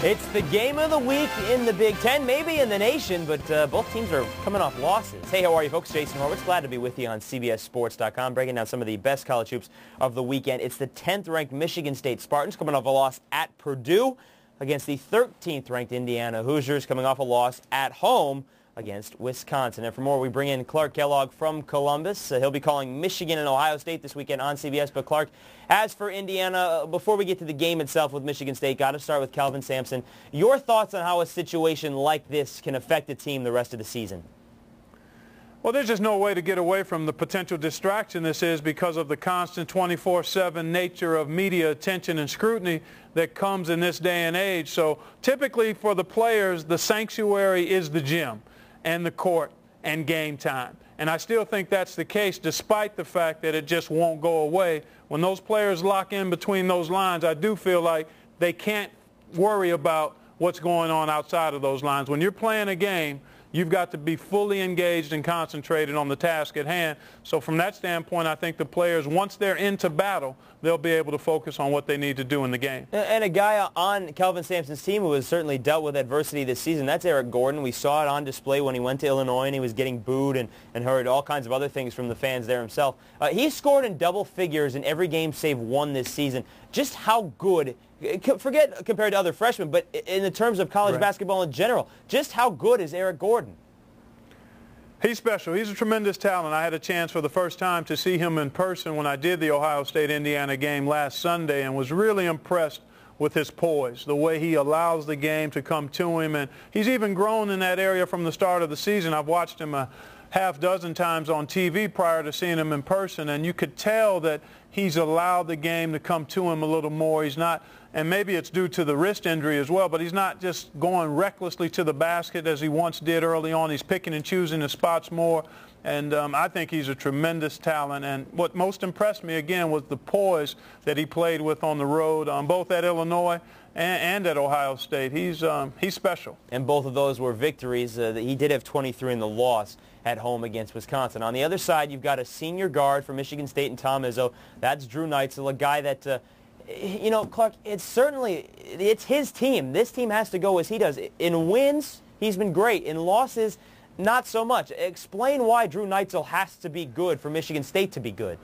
It's the game of the week in the Big Ten, maybe in the nation, but both teams are coming off losses. Hey, how are you folks? Jason Horowitz, glad to be with you on CBSSports.com, breaking down some of the best college hoops of the weekend. It's the 10th-ranked Michigan State Spartans coming off a loss at Purdue against the 13th-ranked Indiana Hoosiers coming off a loss at home against Wisconsin. And for more, we bring in Clark Kellogg from Columbus. He'll be calling Michigan and Ohio State this weekend on CBS. But Clark, as for Indiana, before we get to the game itself with Michigan State, got to start with Kelvin Sampson. Your thoughts on how a situation like this can affect a team the rest of the season? Well, there's just no way to get away from the potential distraction this is because of the constant 24/7 nature of media attention and scrutiny that comes in this day and age. So typically for the players, the sanctuary is the gym and the court and game time. And I still think that's the case despite the fact that it just won't go away. When those players lock in between those lines, I do feel like they can't worry about what's going on outside of those lines. When you're playing a game, you've got to be fully engaged and concentrated on the task at hand. So from that standpoint, I think the players, once they're into battle, they'll be able to focus on what they need to do in the game. And a guy on Kelvin Sampson's team who has certainly dealt with adversity this season, that's Eric Gordon. We saw it on display when he went to Illinois and he was getting booed and heard all kinds of other things from the fans there himself. He scored in double figures in every game save one this season. Just how good, forget compared to other freshmen, but in the terms of college basketball in general, just how good is Eric Gordon? He's special. He's a tremendous talent. I had a chance for the first time to see him in person when I did the Ohio State-Indiana game last Sunday and was really impressed with his poise, the way he allows the game to come to him. And he's even grown in that area from the start of the season. I've watched him a half dozen times on TV prior to seeing him in person, and you could tell that he's allowed the game to come to him a little more. He's not, and maybe it's due to the wrist injury as well, but he's not just going recklessly to the basket as he once did early on. He's picking and choosing his spots more, and I think he's a tremendous talent. And what most impressed me, again, was the poise that he played with on the road, both at Illinois and at Ohio State. He's special. And both of those were victories. He did have 23 in the loss at home against Wisconsin. On the other side, you've got a senior guard for Michigan State and Tom Izzo. That's Drew Neitzel, a guy that, you know, Clark, it's his team. This team has to go as he does. In wins, he's been great. In losses, not so much. Explain why Drew Neitzel has to be good for Michigan State to be good.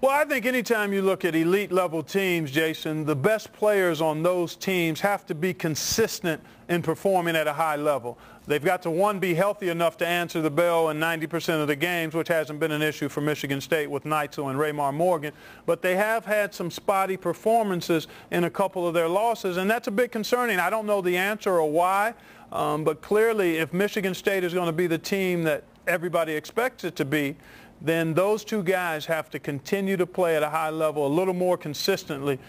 Well, I think anytime you look at elite-level teams, Jason, the best players on those teams have to be consistent in performing at a high level. They've got to, one, be healthy enough to answer the bell in 90% of the games, which hasn't been an issue for Michigan State with Neitzel and Raymar Morgan. But they have had some spotty performances in a couple of their losses, and that's a bit concerning. I don't know the answer or why, but clearly if Michigan State is going to be the team that everybody expects it to be, then those two guys have to continue to play at a high level a little more consistently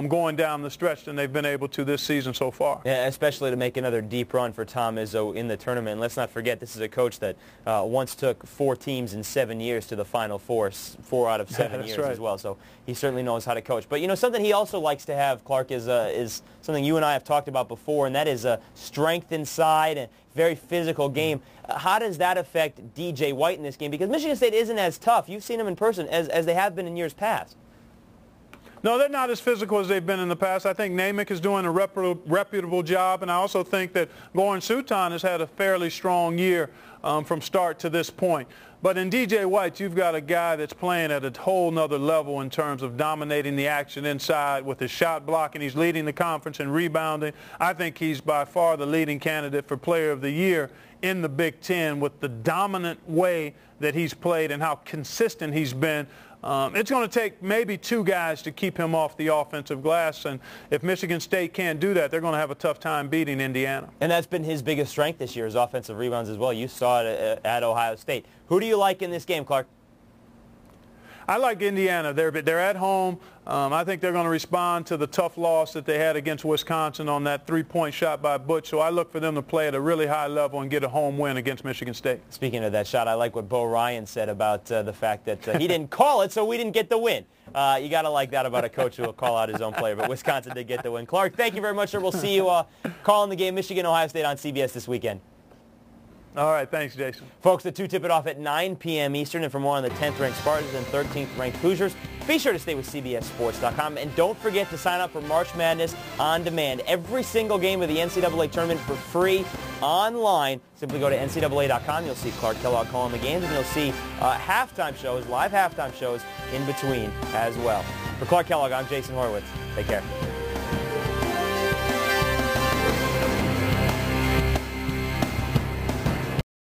going down the stretch than they've been able to this season so far. Yeah, especially to make another deep run for Tom Izzo in the tournament. And let's not forget, this is a coach that once took 4 teams in 7 years to the Final Four, 4 out of 7 years as well. So he certainly knows how to coach. But, you know, something he also likes to have, Clark, is something you and I have talked about before, and that is strength inside and very physical game. How does that affect DJ White in this game? Because Michigan State isn't as tough. You've seen them in person as they have been in years past. No, they're not as physical as they've been in the past. I think Namick is doing a reputable job, and I also think that Goran Suton has had a fairly strong year from start to this point. But in DJ White, you've got a guy that's playing at a whole nother level in terms of dominating the action inside with his shot blocking. He's leading the conference in rebounding. I think he's by far the leading candidate for Player of the Year in the Big Ten with the dominant way that he's played and how consistent he's been. It's going to take maybe 2 guys to keep him off the offensive glass, and if Michigan State can't do that, they're going to have a tough time beating Indiana. And that's been his biggest strength this year, his offensive rebounds as well. You saw it at Ohio State. Who do you like in this game, Clark? I like Indiana. They're at home. I think they're going to respond to the tough loss that they had against Wisconsin on that 3-point shot by Butch. So I look for them to play at a really high level and get a home win against Michigan State. Speaking of that shot, I like what Bo Ryan said about the fact that he didn't call it, so we didn't get the win. You got to like that about a coach who will call out his own player. But Wisconsin did get the win. Clark, thank you very much, sir. We'll see you calling the game Michigan-Ohio State on CBS this weekend. All right, thanks, Jason. Folks, the 2 tip it off at 9 p.m. Eastern, and for more on the 10th-ranked Spartans and 13th-ranked Hoosiers, be sure to stay with CBSSports.com. And don't forget to sign up for March Madness on demand. Every single game of the NCAA tournament for free online. Simply go to NCAA.com. You'll see Clark Kellogg calling the games, and you'll see halftime shows, live halftime shows in between as well. For Clark Kellogg, I'm Jason Horowitz. Take care.